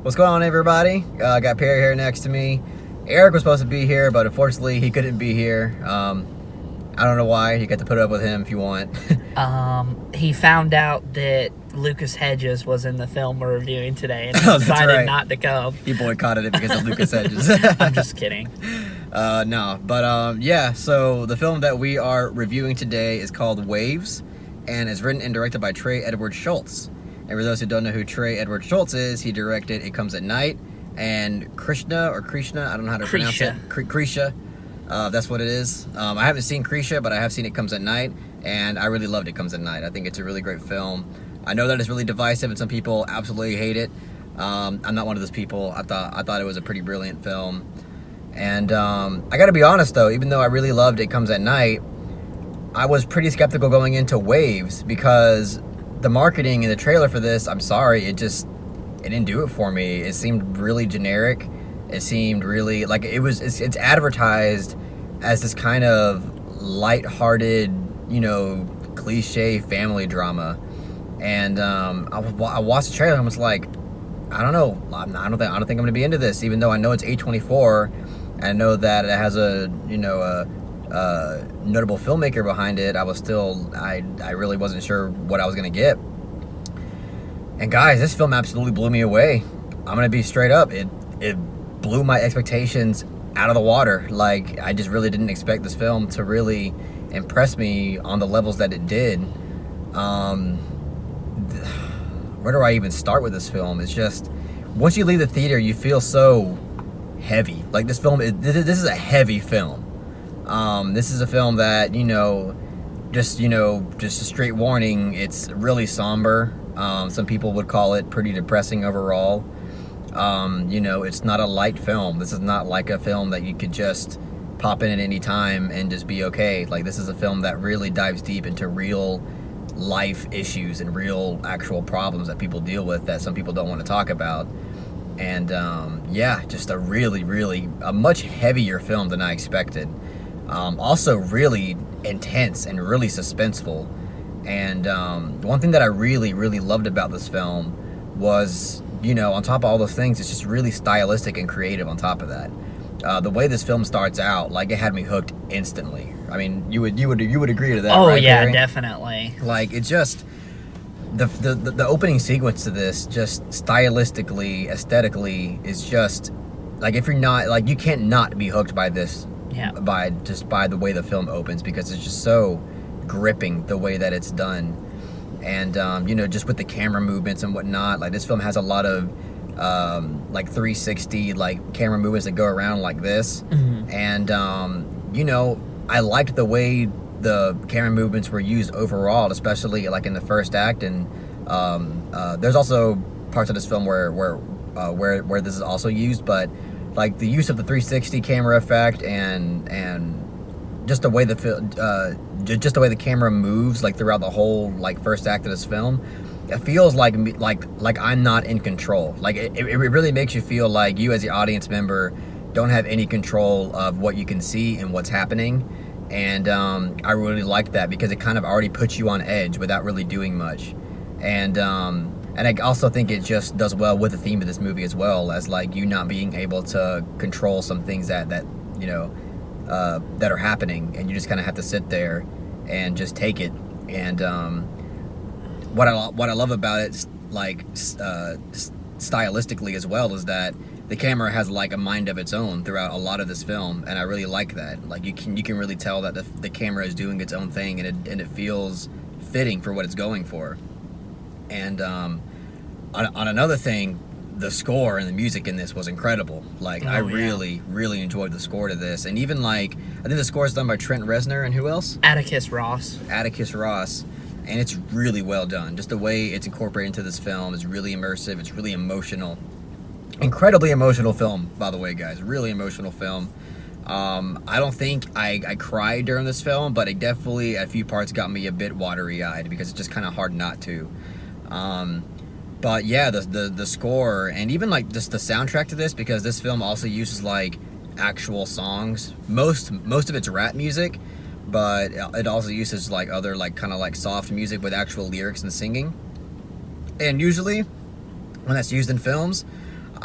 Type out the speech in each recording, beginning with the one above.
What's going on, everybody? I got Perry here next to me. Eric was supposed to be here, but unfortunately he couldn't be here. I don't know why. You got to put up with him if you want. He found out that Lucas Hedges was in the film we're reviewing today, and he That's decided right. not to come. He boycotted it because of Lucas Hedges. I'm just kidding. Yeah, so the film that we are reviewing today is called Waves, and is written and directed by Trey Edward Shultz. And for those who don't know who Trey Edward Shultz is, he directed It Comes at Night and Krishna, I don't know how to pronounce it. Krisha. That's what it is. I haven't seen Krisha, but I have seen It Comes at Night, and I really loved It Comes at Night. I think it's a really great film. I know that it's really divisive, and some people absolutely hate it. I'm not one of those people. I thought it was a pretty brilliant film. And I gotta be honest though, even though I really loved It Comes at Night, I was pretty skeptical going into Waves because the marketing and the trailer for this, I'm sorry, it didn't do it for me. It seemed really generic. It seemed really like it's advertised as this kind of lighthearted, cliche family drama. And I watched the trailer and I was like, I don't know. I don't think I'm gonna be into this, even though I know it's A24. I know that it has a notable filmmaker behind it. I really wasn't sure what I was gonna get. And guys, this film absolutely blew me away. I'm gonna be straight up. It blew my expectations out of the water. Like, I just really didn't expect this film to really impress me on the levels that it did. Where do I even start with this film? It's just, once you leave the theater, you feel so heavy. Like, this is a heavy film. This is a film that, just a straight warning, it's really somber. Some people would call it pretty depressing overall. It's not a light film. This is not like a film that you could just pop in at any time and just be okay. Like, this is a film that really dives deep into real life issues and real actual problems that people deal with that some people don't want to talk about. And just a really a much heavier film than I expected. Also really intense and really suspenseful. And one thing that I really loved about this film was, on top of all those things, it's just really stylistic and creative on top of that. The way this film starts out, like, it had me hooked instantly. I mean, you would agree to that, Oh, right, yeah, Barry? definitely. Like, it just, the opening sequence to this, just stylistically, aesthetically, is just, like, if you're not, like, you can't not be hooked by this. Yeah. By the way the film opens, because it's just so gripping the way that it's done. And just with the camera movements and whatnot, like, this film has a lot of 360 like camera movements that go around like this. Mm-hmm. And I liked the way the camera movements were used overall, especially like in the first act. And there's also parts of this film where this is also used, but like the use of the 360 camera effect and just the way the camera moves, like, throughout the whole, like, first act of this film, it feels like I'm not in control. Like, it really makes you feel like you, as the audience member, don't have any control of what you can see and what's happening. And I really like that, because it kind of already puts you on edge without really doing much. And I also think it just does well with the theme of this movie, as well as, like, you not being able to control some things that are happening, and you just kind of have to sit there and just take it. And what I love about it, like, stylistically as well, is that the camera has, like, a mind of its own throughout a lot of this film, and I really like that. Like, you can really tell that the camera is doing its own thing, and it feels fitting for what it's going for. And on another thing, the score and the music in this was incredible. Like, I really enjoyed the score to this. And even, like, I think the score is done by Trent Reznor, and who else? Atticus Ross. And it's really well done. Just the way it's incorporated into this film is really immersive. It's really emotional. Incredibly emotional film, by the way, guys. Really emotional film. I don't think I cried during this film, but it definitely, at a few parts, got me a bit watery-eyed, because it's just kind of hard not to. But yeah, the score, and even, like, just the soundtrack to this, because this film also uses, like, actual songs. Most of it's rap music, but it also uses, like, other, like, kind of like soft music with actual lyrics and singing. And usually when that's used in films,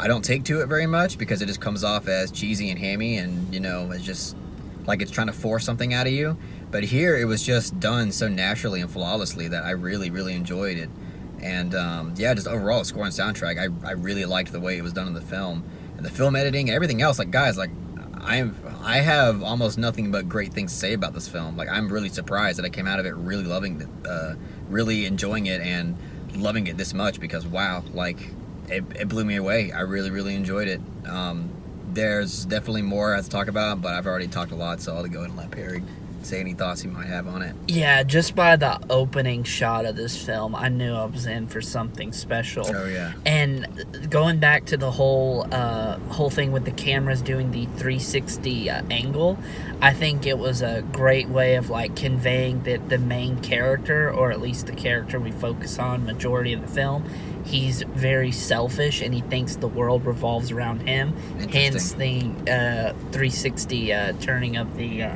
I don't take to it very much because it just comes off as cheesy and hammy, and it's just like it's trying to force something out of you. But here it was just done so naturally and flawlessly that I really, really enjoyed it. And just overall, score and soundtrack, I really liked the way it was done in the film, and the film editing and everything else. Like, guys, like I have almost nothing but great things to say about this film. Like, I'm really surprised that I came out of it really loving it, really enjoying it and loving it this much, because wow, like it blew me away. I really, really enjoyed it. There's definitely more I have to talk about, but I've already talked a lot, so I'll go ahead and let Perry say any thoughts you might have on it. Yeah, just by the opening shot of this film, I knew I was in for something special. Oh yeah. And going back to the whole thing with the cameras doing the 360 angle, I think it was a great way of like conveying that the main character, or at least the character we focus on majority of the film, he's very selfish and he thinks the world revolves around him. Hence the 360 turning of the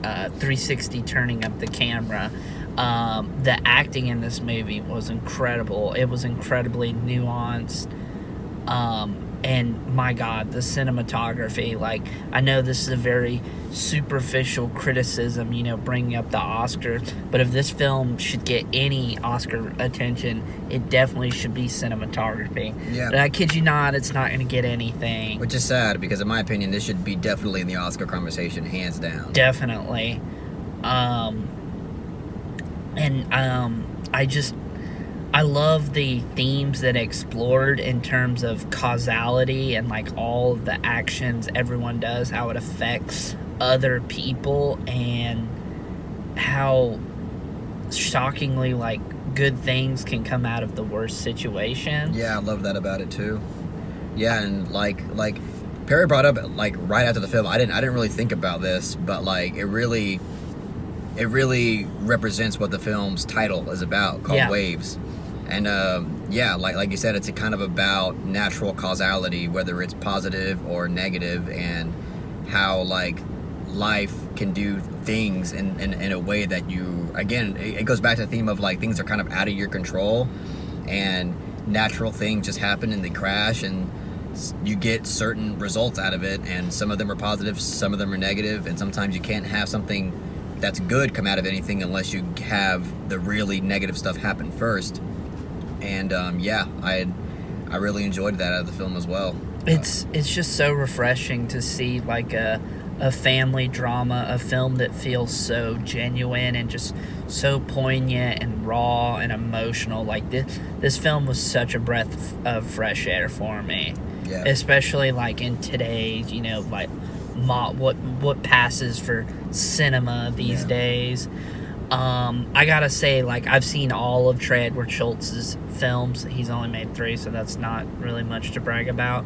360 turning up the camera. The acting in this movie was incredible. It was incredibly nuanced. And my God, the cinematography, like, I know this is a very superficial criticism, bringing up the Oscars, but if this film should get any Oscar attention, it definitely should be cinematography. Yeah. But I kid you not, it's not going to get anything. Which is sad, because in my opinion, this should be definitely in the Oscar conversation, hands down. Definitely. I love the themes that explored in terms of causality and like all of the actions everyone does, how it affects other people, and how shockingly like good things can come out of the worst situation. Yeah, I love that about it too. Yeah, and like Perry brought up, like, right after the film, I didn't really think about this, but like it really represents what the film's title is about, called Waves. And like you said, it's kind of about natural causality, whether it's positive or negative, and how like life can do things in a way that you, again, it goes back to the theme of like things are kind of out of your control, and natural things just happen and they crash, and you get certain results out of it, and some of them are positive, some of them are negative, and sometimes you can't have something that's good come out of anything unless you have the really negative stuff happen first. And I really enjoyed that out of the film as well. It's just so refreshing to see like a family drama, a film that feels so genuine and just so poignant and raw and emotional. Like this film was such a breath of fresh air for me. Yeah. Especially like in today's, like what passes for cinema these days. I gotta say, like, I've seen all of Trey Edward Shultz's films. He's only made 3, so that's not really much to brag about.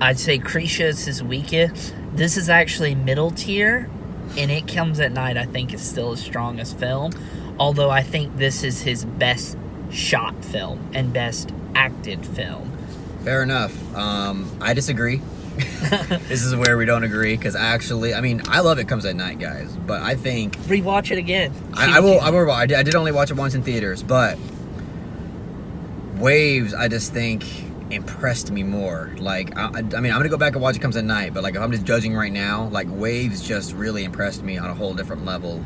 I'd say Krisha is his weakest. This is actually middle tier, and It Comes at Night, I think, is still his strongest film. Although I think this is his best shot film and best acted film. Fair enough. I disagree. This is where we don't agree, because actually, I mean, I love It Comes at Night, guys, but I think rewatch it again. I will. I did only watch it once in theaters, but Waves, I just think, impressed me more. Like, I mean, I'm gonna go back and watch It Comes at Night, but like, if I'm just judging right now, like, Waves just really impressed me on a whole different level,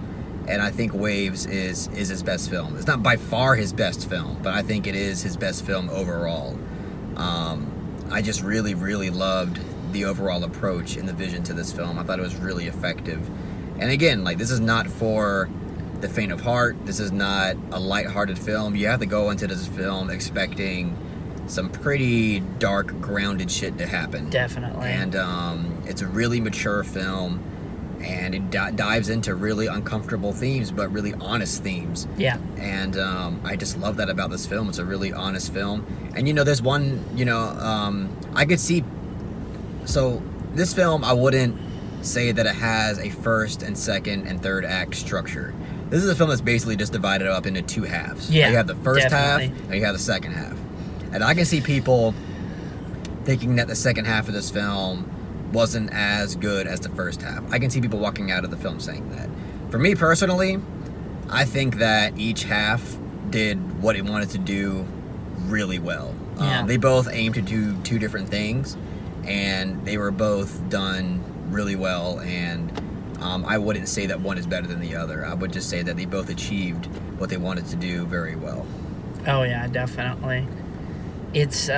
and I think Waves is his best film. It's not by far his best film, but I think it is his best film overall. I just really, really loved the overall approach and the vision to this film. I thought it was really effective. And again, like, this is not for the faint of heart. This is not a lighthearted film. You have to go into this film expecting some pretty dark, grounded shit to happen. Definitely. And it's a really mature film, and it dives into really uncomfortable themes, but really honest themes. Yeah. And I just love that about this film. It's a really honest film. And, there's one, I could see... So, this film, I wouldn't say that it has a first and second and third act structure. This is a film that's basically just divided up into 2 halves. Yeah, you have the first definitely. half, and you have the second half. And I can see people thinking that the second half of this film wasn't as good as the first half. I can see people walking out of the film saying that. For me personally, I think that each half did what it wanted to do really well. Yeah. They both aim to do two different things, and they were both done really well, and I wouldn't say that one is better than the other. I would just say that they both achieved what they wanted to do very well. Oh yeah, definitely. It's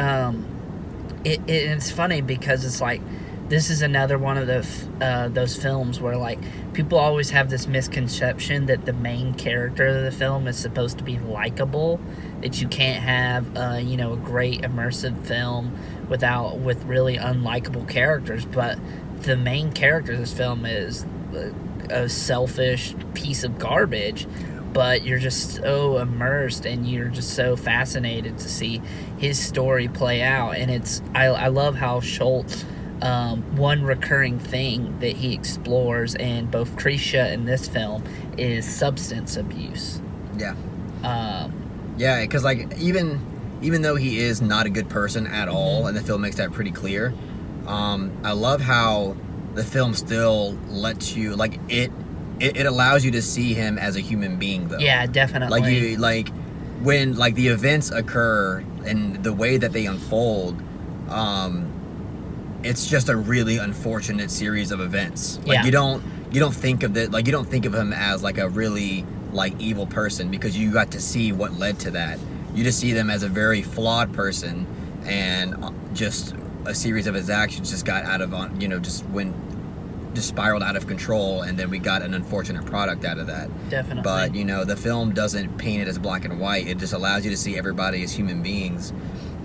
it's funny because it's like this is another one of those films where like people always have this misconception that the main character of the film is supposed to be likable, that you can't have a great immersive film with really unlikable characters, but the main character of this film is a selfish piece of garbage, but you're just so immersed and you're just so fascinated to see his story play out. And I love how Shultz, one recurring thing that he explores in both Krisha and this film is substance abuse. Yeah. Yeah, because like even though he is not a good person at all, and the film makes that pretty clear, I love how the film still lets you like it allows you to see him as a human being, though. Yeah, definitely. Like when like the events occur and the way that they unfold, it's just a really unfortunate series of events. Like Yeah. you don't think of it like you don't think of him as like a really like evil person, because you got to see what led to that. You just see them as a very flawed person, and just a series of his actions just got out of just spiraled out of control, and then we got an unfortunate product out of that. Definitely. But the film doesn't paint it as black and white. It just allows you to see everybody as human beings,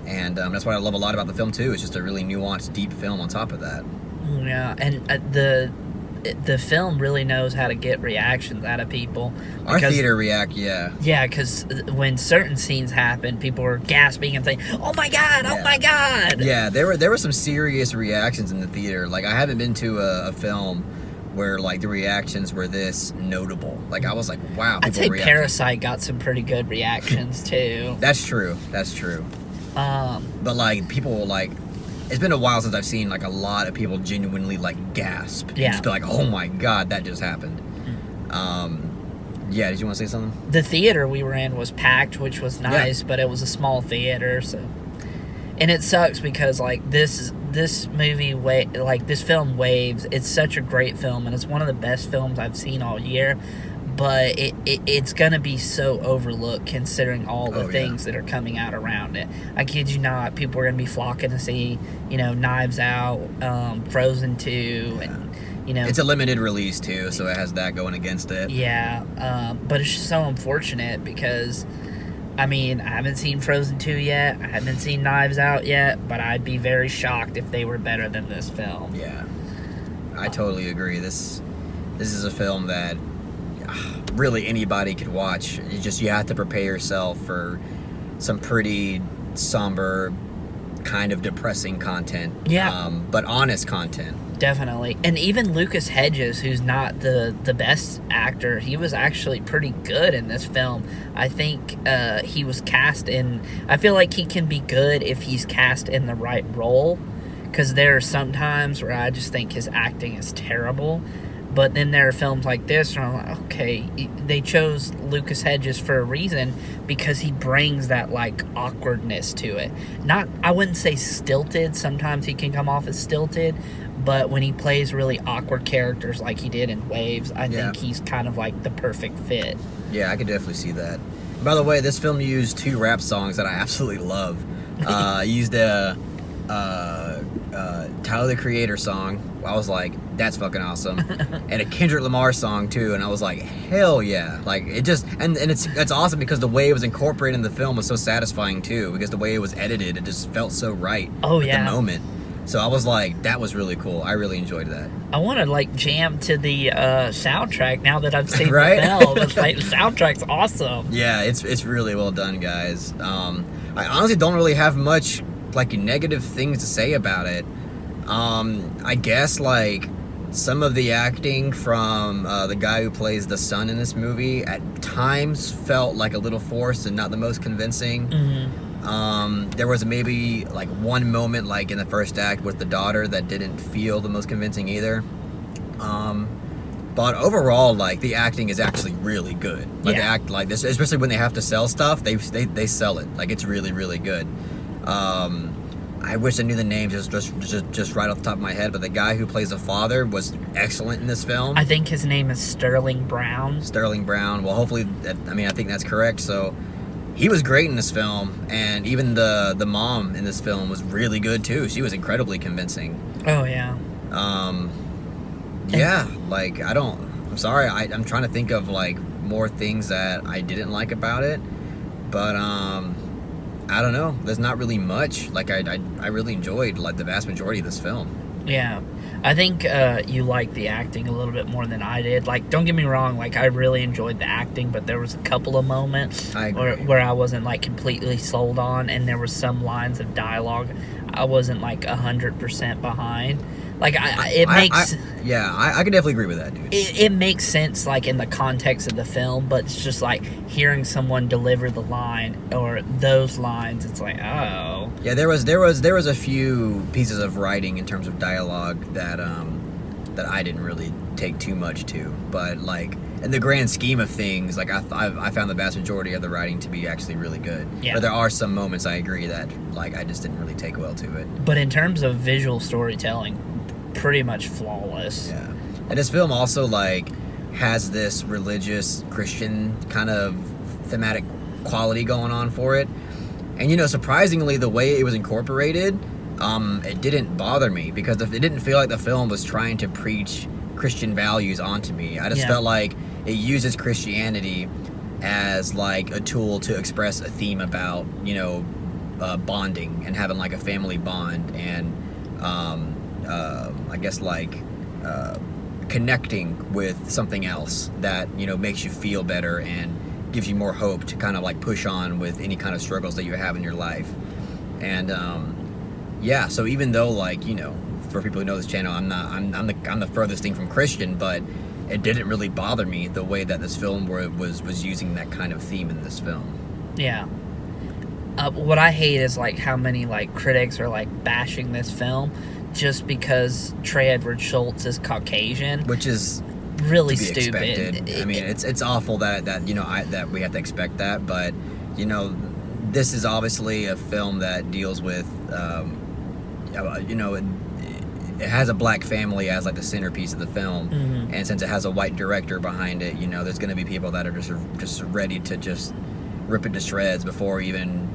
and that's what I love a lot about the film too. It's just a really nuanced, deep film on top of that. Yeah, and the film really knows how to get reactions out of people. Our theater react, yeah. Yeah, because when certain scenes happen, people were gasping and saying, "Oh my god! Oh my god!" Yeah, there were some serious reactions in the theater. Like I haven't been to a film where like the reactions were this notable. Like I was like, wow. I'd say reacted. Parasite got some pretty good reactions too. That's true. But like people like. It's been a while since I've seen like a lot of people genuinely like gasp. Yeah. And just be like, oh my god, that just happened. Yeah, did you want to say something? The theater we were in was packed, which was nice, but it was a small theater, so. And it sucks because like this movie, like this film Waves, it's such a great film, and it's one of the best films I've seen all year. But it's going to be so overlooked considering all the things that are coming out around it. I kid you not, people are going to be flocking to see, Knives Out, Frozen 2, and, It's a limited release, too, so it has that going against it. Yeah, but it's just so unfortunate because, I mean, I haven't seen Frozen 2 yet, I haven't seen Knives Out yet, but I'd be very shocked if they were better than this film. Yeah, I totally agree. This is a film that really anybody could watch. You have to prepare yourself for some pretty somber, kind of depressing content. Yeah. But honest content. Definitely. And even Lucas Hedges, who's not the best actor, he was actually pretty good in this film. I think he was cast in... I feel like he can be good if he's cast in the right role, because there are some times where I just think his acting is terrible. But then there are films like this where I'm like, okay, they chose Lucas Hedges for a reason because he brings that, like, awkwardness to it. I wouldn't say stilted. Sometimes he can come off as stilted. But when he plays really awkward characters like he did in Waves, I think he's kind of like the perfect fit. Yeah, I could definitely see that. By the way, this film used 2 rap songs that I absolutely love. Used a Tyler, the Creator song. I was like, that's fucking awesome. And a Kendrick Lamar song too, and I was like, hell yeah. Like it just and it's awesome because the way it was incorporated in the film was so satisfying too, because the way it was edited, it just felt so right at the moment. So I was like, that was really cool. I really enjoyed that. I want to like jam to the soundtrack now that I've seen right? the film. It's like the soundtrack's awesome. Yeah, it's really well done, guys. I honestly don't really have much like negative things to say about it. I guess like some of the acting from the guy who plays the son in this movie at times felt like a little forced and not the most convincing. Mm-hmm. There was maybe like one moment like in the first act with the daughter that didn't feel the most convincing either. But overall, like the acting is actually really good. Like they act like this, especially when they have to sell stuff. They sell it. Like it's really really good. I wish I knew the names just right off the top of my head, but the guy who plays the father was excellent in this film. I think his name is Sterling Brown. Sterling Brown. Well, hopefully, I think that's correct. So, he was great in this film, and even the mom in this film was really good too. She was incredibly convincing. Oh yeah. Yeah, like I'm sorry. I'm trying to think of like more things that I didn't like about it, but I don't know. There's not really much. Like I really enjoyed like the vast majority of this film. Yeah, I think you liked the acting a little bit more than I did. Like, don't get me wrong, like I really enjoyed the acting, but there was a couple of moments where I wasn't like completely sold on, and there were some lines of dialogue I wasn't like 100% behind. Like I could definitely agree with that, dude. It makes sense like in the context of the film, but it's just like hearing someone deliver the line or those lines, it's like, oh. Yeah, there was a few pieces of writing in terms of dialogue that I didn't really take too much to, but like in the grand scheme of things, like I found the vast majority of the writing to be actually really good. Yeah. But there are some moments I agree that like I just didn't really take well to it. But in terms of visual storytelling, pretty much flawless. Yeah. And this film also like has this religious Christian kind of thematic quality going on for it. And surprisingly, the way it was incorporated, it didn't bother me because it didn't feel like the film was trying to preach Christian values onto me. I just felt like it uses Christianity as like a tool to express a theme about bonding and having like a family bond and I guess like connecting with something else that makes you feel better and gives you more hope to kind of like push on with any kind of struggles that you have in your life. And so even though like for people who know this channel, I'm the furthest thing from Christian, but it didn't really bother me the way that this film was using that kind of theme in this film. Yeah. What I hate is like how many like critics are like bashing this film just because Trey Edward Shultz is Caucasian, which is really to be stupid. Expected. I mean, it's awful that that we have to expect that, but this is obviously a film that deals with it has a black family as like the centerpiece of the film, and since it has a white director behind it, there's going to be people that are just ready to just rip it to shreds before even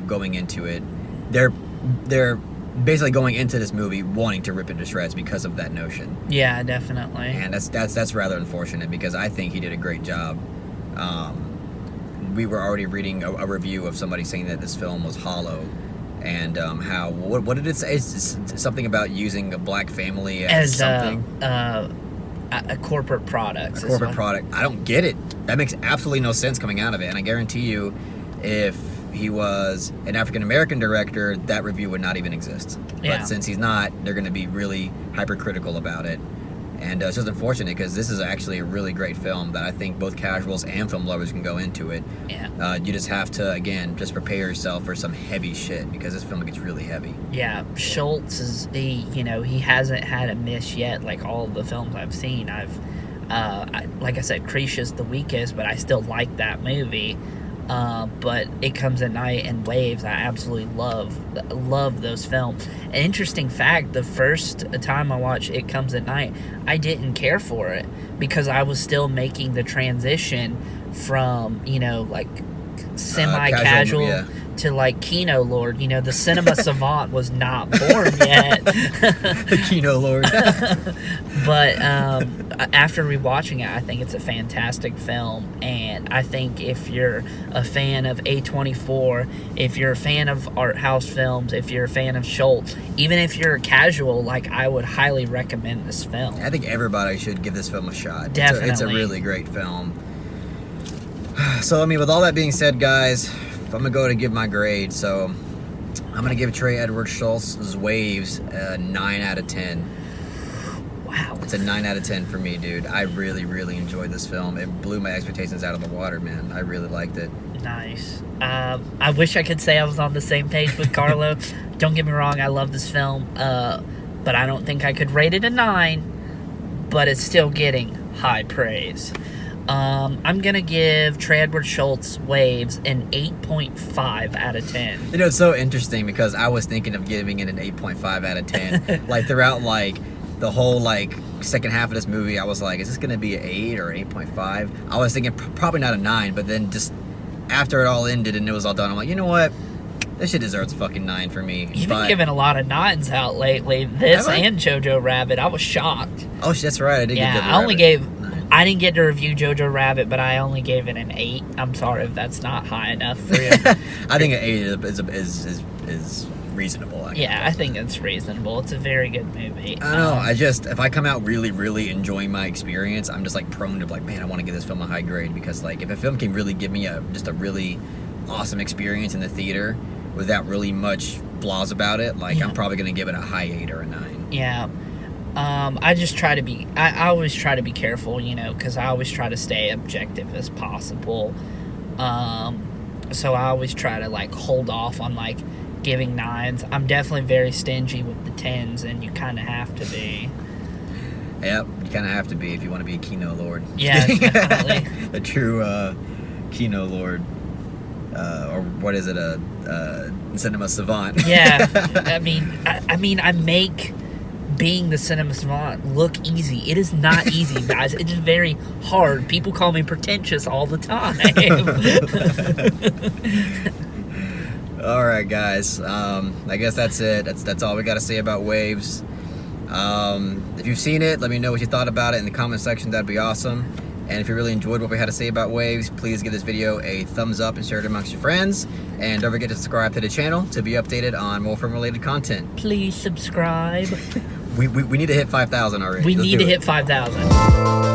going into it. They're basically going into this movie wanting to rip it to shreds because of that notion. Yeah, definitely. And that's rather unfortunate because I think he did a great job. We were already reading a review of somebody saying that this film was hollow, and how what did it say? It's something about using a black family as something. A corporate product. A corporate product. I don't get it. That makes absolutely no sense coming out of it. And I guarantee you, if he was an African-American director, that review would not even exist. Yeah. But since he's not, they're going to be really hypercritical about it. And it's just unfortunate because this is actually a really great film that I think both casuals and film lovers can go into it. Yeah. You just have to, again, just prepare yourself for some heavy shit because this film gets really heavy. Yeah, Schultz he hasn't had a miss yet. Like all of the films I've seen, like I said, Cretia's the weakest, but I still like that movie. But It Comes at Night and Waves, I absolutely love those films. An interesting fact, the first time I watched It Comes at Night, I didn't care for it because I was still making the transition from, like semi-casual to like Kino Lord. The cinema savant was not born yet. The Kino Lord. But after rewatching it, I think it's a fantastic film, and I think if you're a fan of A24, if you're a fan of art house films, if you're a fan of Schultz, even if you're a casual, like I would highly recommend this film. I think everybody should give this film a shot. Definitely. It's a really great film. So, I mean, with all that being said, guys, I'm going to go to give my grade. So, I'm going to give Trey Edward Shultz's Waves a 9 out of 10. Wow. It's a 9 out of 10 for me, dude. I really, really enjoyed this film. It blew my expectations out of the water, man. I really liked it. Nice. I wish I could say I was on the same page with Carlo. Don't get me wrong, I love this film. But I don't think I could rate it a 9. But it's still getting high praise. I'm gonna give Trey Edward Shultz Waves an 8.5 out of 10. You know, it's so interesting because I was thinking of giving it an 8.5 out of 10. Like, throughout, like, the whole, like, second half of this movie, I was like, is this going to be an 8 or an 8.5? I was thinking probably not a 9, but then just after it all ended and it was all done, I'm like, you know what? This shit deserves a fucking 9 for me. You've been giving a lot of 9s out lately. This and Jojo Rabbit. I was shocked. Oh, that's right. I did get Jojo I only Rabbit. gave... I didn't get to review Jojo Rabbit, but I only gave it an 8. I'm sorry if that's not high enough for you. I think an 8 is reasonable. I think it's reasonable. It's a very good movie. I don't know. If I come out really, really enjoying my experience, I'm just like prone to like, man, I want to give this film a high grade because like if a film can really give me just a really awesome experience in the theater without really much flaws about it, like I'm probably gonna give it a high 8 or a 9. Yeah. I just try to be... I always try to be careful, you know, because I always try to stay objective as possible. So I always try to, like, hold off on, like, giving 9s. I'm definitely very stingy with the 10s, and you kind of have to be. Yep, you kind of have to be if you want to be a Kino Lord. Yeah, definitely. A true Kino Lord. Or what is it? A cinema savant. Yeah. I mean, I make... being the cinema savant look easy. It is not easy, guys. It is very hard. People call me pretentious all the time. All right, guys. I guess that's it. That's all we got to say about Waves. If you've seen it, let me know what you thought about it in the comment section. That'd be awesome. And if you really enjoyed what we had to say about Waves, please give this video a thumbs up and share it amongst your friends. And don't forget to subscribe to the channel to be updated on more film-related content. Please subscribe. We need to hit 5,000 already. We need to hit 5,000.